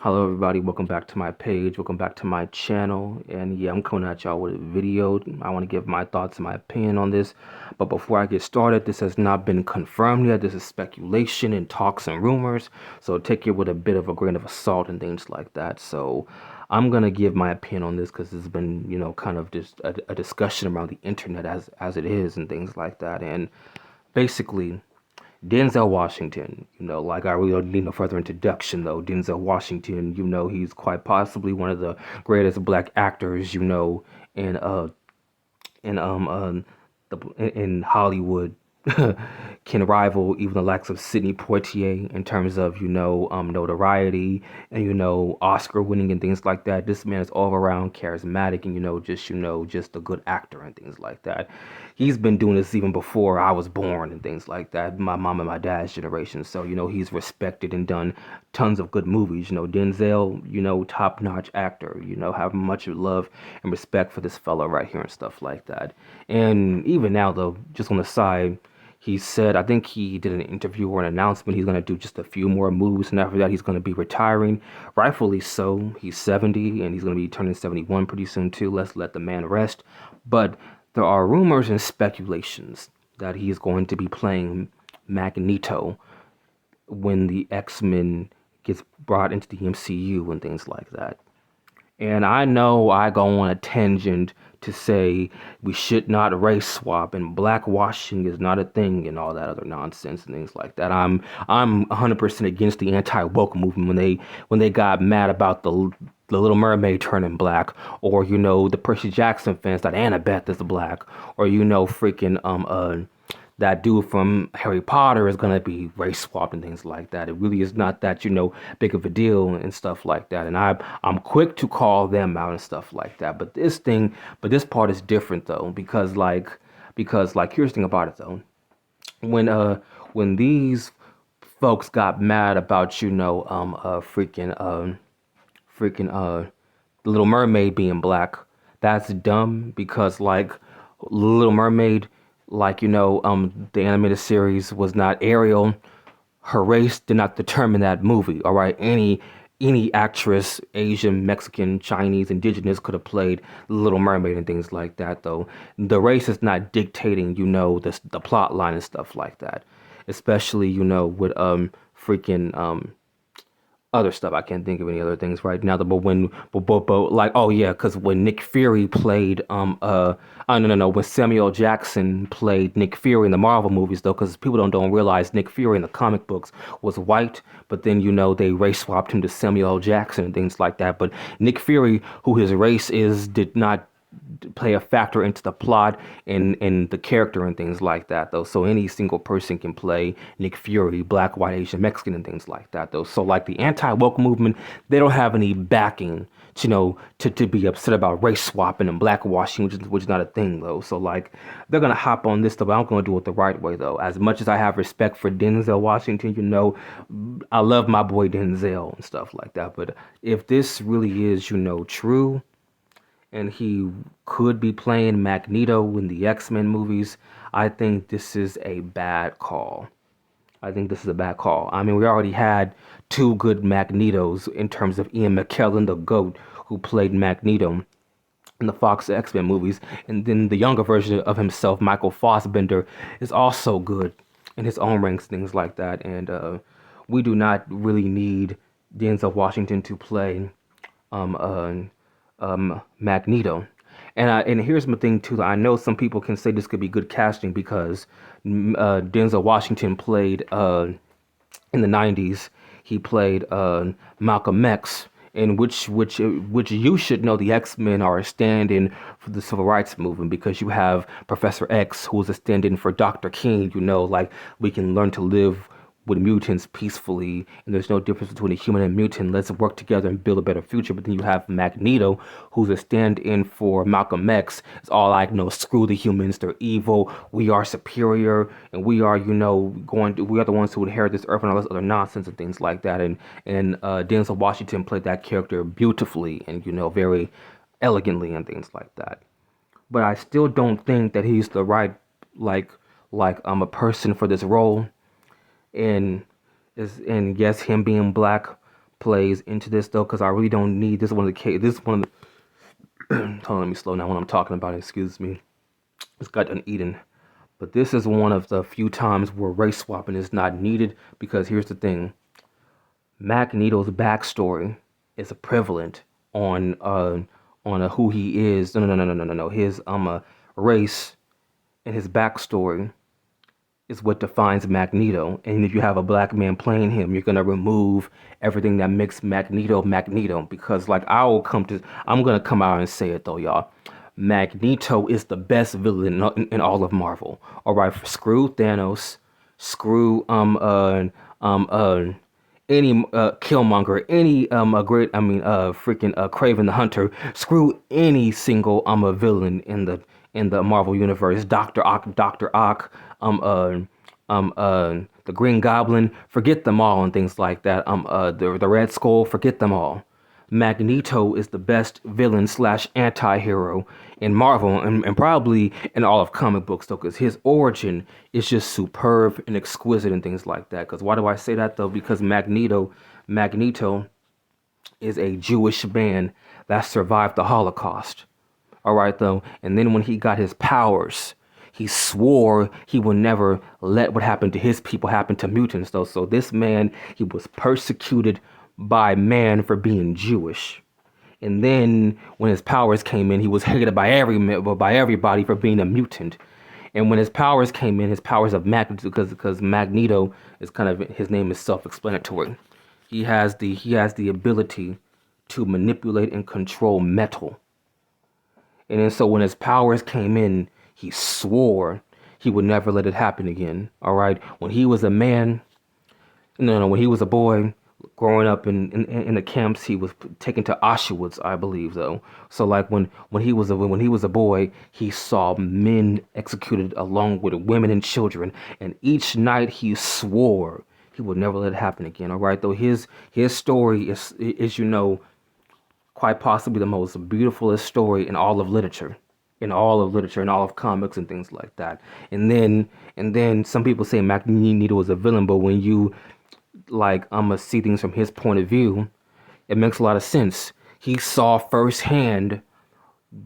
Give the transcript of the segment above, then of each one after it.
Hello everybody, welcome back to my page, welcome back to my channel, and yeah, I'm coming at y'all with a video. I want to give my thoughts and my opinion on this, but before I get started, this has not been confirmed yet. This is speculation and talks and rumors, so take it with a bit of a grain of salt and things like that. So I'm gonna give my opinion on this because it's been, kind of just a discussion around the internet as it is and things like that, and basically Denzel Washington, like I really don't need no further introduction though. Denzel Washington, he's quite possibly one of the greatest black actors, in in Hollywood can rival even the likes of Sidney Poitier in terms of notoriety and Oscar winning and things like that. This man is all around charismatic and just a good actor and things like that. He's been doing this even before I was born and things like that. My mom and my dad's generation. So he's respected and done tons of good movies. Denzel, top notch actor. Have much love and respect for this fella right here and stuff like that. And even now though, just on the side, he said, I think he did an interview or an announcement. He's going to do just a few more moves, and after that, he's going to be retiring. Rightfully so. He's 70, and he's going to be turning 71 pretty soon, too. Let's let the man rest. But there are rumors and speculations that he is going to be playing Magneto when the X-Men gets brought into the MCU and things like that. And I know I go on a tangent to say we should not race swap and blackwashing is not a thing and all that other nonsense and things like that. I'm 100% against the anti-woke movement when they got mad about the Little Mermaid turning black, or the Percy Jackson fans that Annabeth is black, or freaking that dude from Harry Potter is gonna be race swapped and things like that. It really is not that big of a deal and stuff like that. And I'm quick to call them out and stuff like that. But this part is different though because here's the thing about it though. When when these folks got mad about the Little Mermaid being black, that's dumb because Little Mermaid, the animated series was not Ariel. Her race did not determine that movie. All right, any actress, Asian, Mexican, Chinese, indigenous could have played Little Mermaid and things like that. Though the race is not dictating, the plot line and stuff like that. Especially, with freaking other stuff. I can't think of any other things right now. But like, oh yeah, because when Nick Fury played oh no, when Samuel Jackson played Nick Fury in the Marvel movies though, because people don't realize Nick Fury in the comic books was white, but then they race swapped him to Samuel Jackson and things like that. But Nick Fury, who his race is, did not play a factor into the plot and the character and things like that though. So any single person can play Nick Fury, black, white, Asian, Mexican and things like that though. So like the anti-woke movement, they don't have any backing to be upset about race swapping and blackwashing, which is not a thing though. So like they're gonna hop on this stuff, but I'm gonna do it the right way though. As much as I have respect for Denzel Washington, I love my boy Denzel and stuff like that. But if this really is, true, and he could be playing Magneto in the X-Men movies, I think this is a bad call. I think this is a bad call. I mean, we already had two good Magnetos in terms of Ian McKellen, the GOAT, who played Magneto in the Fox X-Men movies, and then the younger version of himself, Michael Fassbender, is also good in his own ranks, things like that. And we do not really need Denzel Washington to play um, Magneto. And here's my thing too. I know some people can say this could be good casting because Denzel Washington played in the '90s. He played Malcolm X, in which you should know the X-Men are a stand-in for the civil rights movement because you have Professor X, who is a stand-in for Dr. King. Like we can learn to live with mutants peacefully, and there's no difference between a human and mutant. Let's work together and build a better future. But then you have Magneto, who's a stand-in for Malcolm X. It's all like, no, screw the humans, they're evil, we are superior, and we are, we are the ones who inherit this earth and all this other nonsense and things like that. And Denzel Washington played that character beautifully and, very elegantly and things like that. But I still don't think that he's the right, a person for this role, and yes, him being black plays into this though, because I really don't need this. This is one of the. Hold on, let me slow down when I'm talking about it. Excuse me. Just got done eating. But this is one of the few times where race swapping is not needed, because here's the thing: Magneto's backstory is prevalent on who he is. No. His race and his backstory is what defines Magneto. And if you have a black man playing him, you're gonna remove everything that makes Magneto Magneto. Because I'm gonna come out and say it though, y'all. Magneto is the best villain in all of Marvel. All right, screw Thanos, screw any Killmonger, any freaking Craven the Hunter, screw any single a villain in the Marvel universe. Doctor Ock, the Green Goblin, forget them all and things like that. The Red Skull, forget them all. Magneto is the best villain slash anti-hero in Marvel, and probably in all of comic books though, because his origin is just superb and exquisite and things like that. Because why do I say that though? Because Magneto is a Jewish man that survived the Holocaust. All right though, and then when he got his powers, he swore he would never let what happened to his people happen to mutants though. So this man, he was persecuted by man for being Jewish. And then when his powers came in, he was hated by everybody for being a mutant. And when his powers came in, his powers of Magneto, because Magneto is kind of, his name is self-explanatory. He has the ability to manipulate and control metal. And then so when his powers came in, he swore he would never let it happen again. All right. When he was a man, no, when he was a boy, growing up in the camps, he was taken to Auschwitz, I believe, though. So like when he was a boy, he saw men executed along with women and children, and each night he swore he would never let it happen again. All right, though his story is quite possibly the most beautifulest story in all of literature. In all of literature, in all of comics and things like that. And then some people say Magneto was a villain, but when you I'm gonna see things from his point of view, it makes a lot of sense. He saw firsthand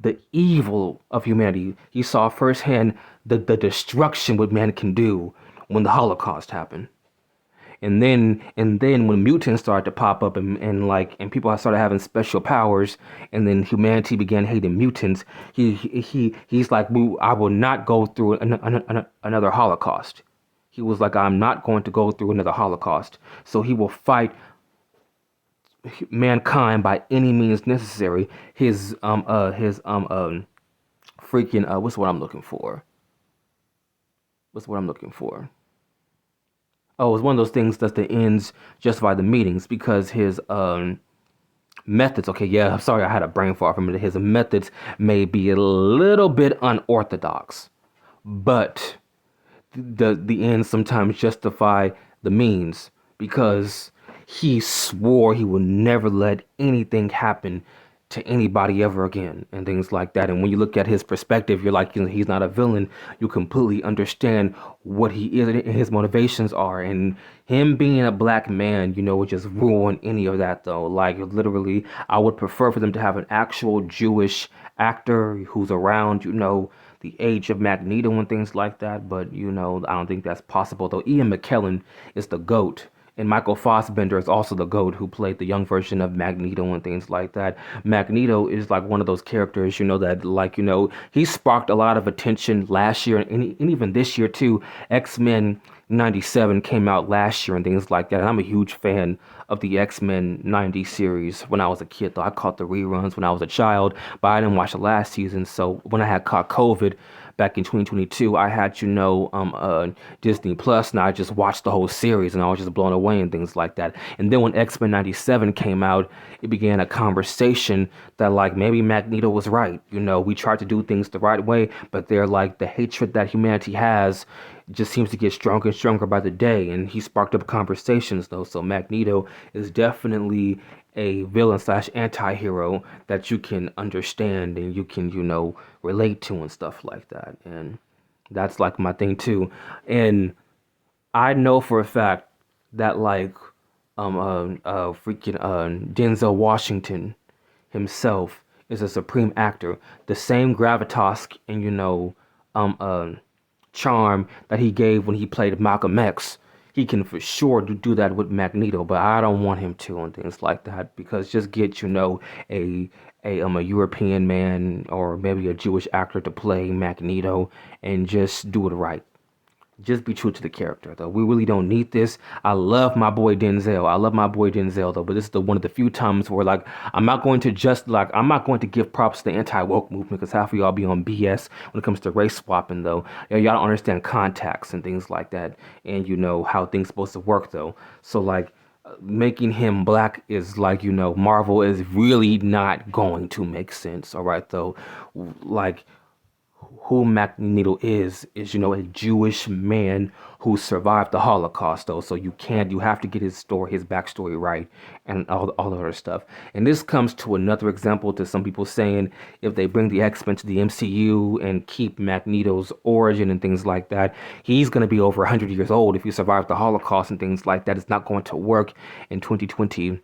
the evil of humanity. He saw firsthand the destruction what man can do when the Holocaust happened. And then when mutants started to pop up and people started having special powers, and then humanity began hating mutants, he's like, I will not go through another Holocaust. He was like, I'm not going to go through another Holocaust. So he will fight mankind by any means necessary. His freaking what's what I'm looking for? What's what I'm looking for? Oh, it's one of those things that's the ends justify the meetings, because his methods. Okay, yeah, I'm sorry, I had a brain fart from it. His methods may be a little bit unorthodox, but the ends sometimes justify the means, because he swore he would never let anything happen to anybody ever again and things like that. And when you look at his perspective, you're like, he's not a villain. You completely understand what he is and his motivations are. And him being a black man, would just ruin any of that though. Like literally, I would prefer for them to have an actual Jewish actor who's around, the age of Magneto and things like that. But, I don't think that's possible though. Ian McKellen is the GOAT. And Michael Fassbender is also the GOAT who played the young version of Magneto and things like that. Magneto is like one of those characters, that he sparked a lot of attention last year and even this year too. X-Men 97 came out last year and things like that. And I'm a huge fan of the X-Men 90 series when I was a kid, though. I caught the reruns when I was a child, but I didn't watch the last season. So when I had caught COVID back in 2022, I had, Disney Plus, and I just watched the whole series, and I was just blown away and things like that. And then when X-Men 97 came out, it began a conversation that, maybe Magneto was right. We tried to do things the right way, but they're like, the hatred that humanity has just seems to get stronger and stronger by the day. And he sparked up conversations, though. So Magneto is definitely a villain slash anti-hero that you can understand and you can, relate to and stuff like that. And that's my thing too. And I know for a fact that freaking Denzel Washington himself is a supreme actor. The same gravitas and charm that he gave when he played Malcolm X, he can for sure do that with Magneto. But I don't want him to and things like that because just get a a European man or maybe a Jewish actor to play Magneto and just do it right. Just be true to the character, though. We really don't need this. I love my boy Denzel. I love my boy Denzel, though. But this is the one of the few times where, like, I'm not going to give props to the anti-woke movement because half of y'all be on BS when it comes to race swapping, though. Y'all don't understand contacts and things like that, and how things supposed to work, though. So, like, making him black is like, Marvel is really not going to make sense. All right, though. Like, who Magneto is a Jewish man who survived the Holocaust, though. So you have to get his backstory right, and all the other stuff. And this comes to another example to some people saying if they bring the X-Men to the MCU and keep Magneto's origin and things like that, he's going to be over 100 years old if he survived the Holocaust and things like that. It's not going to work in 2020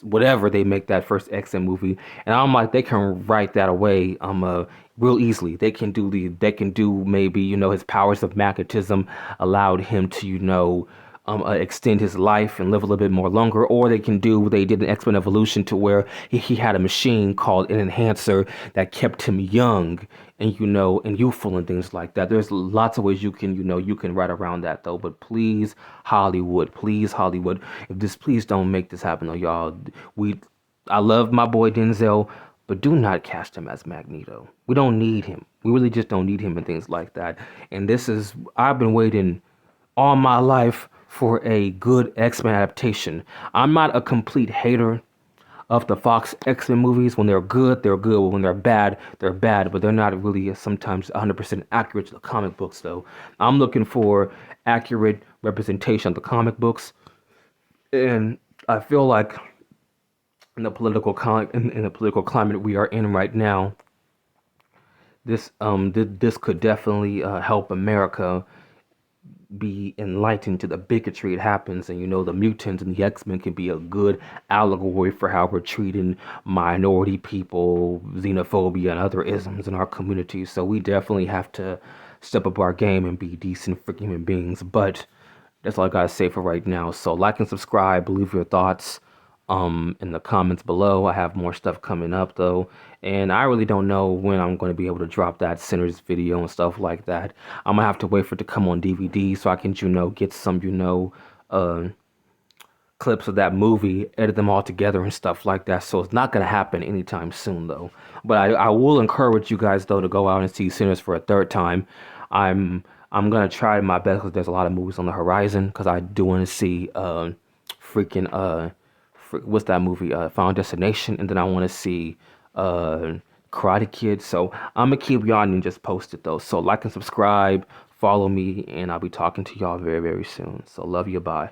whatever they make that first X-Men movie, and I'm like, they can write that away real easily. They can do maybe his powers of magnetism allowed him to extend his life and live a little bit more longer, or they can do what they did in X-Men Evolution to where he had a machine called an enhancer that kept him young and and youthful and things like that. There's lots of ways you can write around that, though. But please Hollywood, if this please don't make this happen, though, y'all. I love my boy Denzel, but do not cast him as Magneto. We don't need him. We really just don't need him and things like that. And I've been waiting all my life for a good X-Men adaptation. I'm not a complete hater of the Fox X-Men movies. When they're good, they're good. When they're bad, but they're not really sometimes 100% accurate to the comic books, though. I'm looking for accurate representation of the comic books, and I feel like in the political climate we are in right now, this could definitely help America be enlightened to the bigotry it happens, and the mutants and the X-Men can be a good allegory for how we're treating minority people, xenophobia, and other isms in our communities. So we definitely have to step up our game and be decent freaking human beings. But that's all I gotta say for right now. So like and subscribe, leave your thoughts in the comments below. I have more stuff coming up, though, and I really don't know when I'm going to be able to drop that Sinners video and stuff like that. I'm gonna have to wait for it to come on DVD so I can get some uh clips of that movie, edit them all together and stuff like that. So it's not gonna happen anytime soon, though. But I will encourage you guys, though, to go out and see Sinners for a third time. I'm gonna try my best because there's a lot of movies on the horizon, because I do want to see freaking what's that movie, Final Destination, and then I want to see Karate Kid. So I'm gonna keep y'all and just post it, though. So like and subscribe, follow me, and I'll be talking to y'all very, very soon. So love you, bye.